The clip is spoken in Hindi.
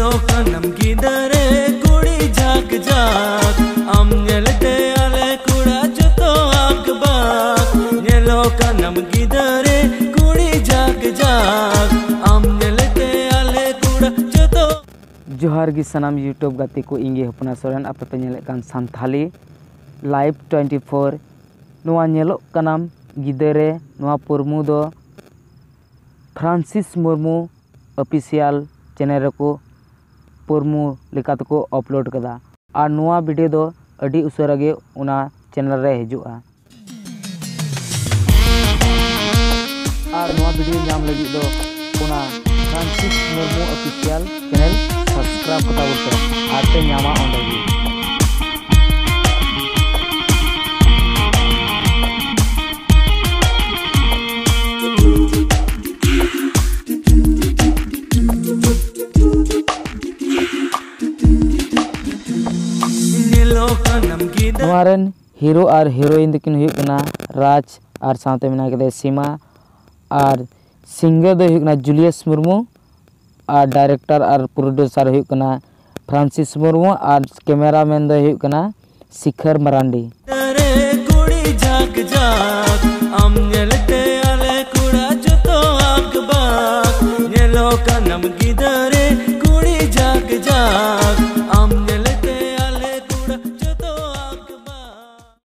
Nyelo kanam gidare kudi jak jak am nyelte ale kuda joto akbak Nyelo kanam gidare kudi jak jak am nyelte ale kuda joto जोहार गी सनाम यूट्यूब गाते को इंगे हपना सोरेन आपे पे नेले कान सांथाली लाइव 24 नोआ नेलो कनाम गिदरे नोआ पुरमु दो फ्रांसिस मुर्मू ऑफिशियल चैनल को पुरमु लेकात को अपलोड कदा और नोआ वीडियो दो अडी उसरा गे उना चैनल रे हिजुआ और नोआ वीडियो नाम लगी दो उना Francis Murmu official channel subscribe कता बोलते आते न्यामा ओंडगी हमारन हीरो और हीरोइन दिकिन हुई कना राज और साथे मिना के सीमा और सिंगर दो हुई कना जूलियस मुर्मू और डायरेक्टर और प्रोड्यूसर हुई कना फ्रांसिस मुर्मू और कैमरामैन दो हुई कना शिखर Marandi Nyelo kanam gidare kudi jak jak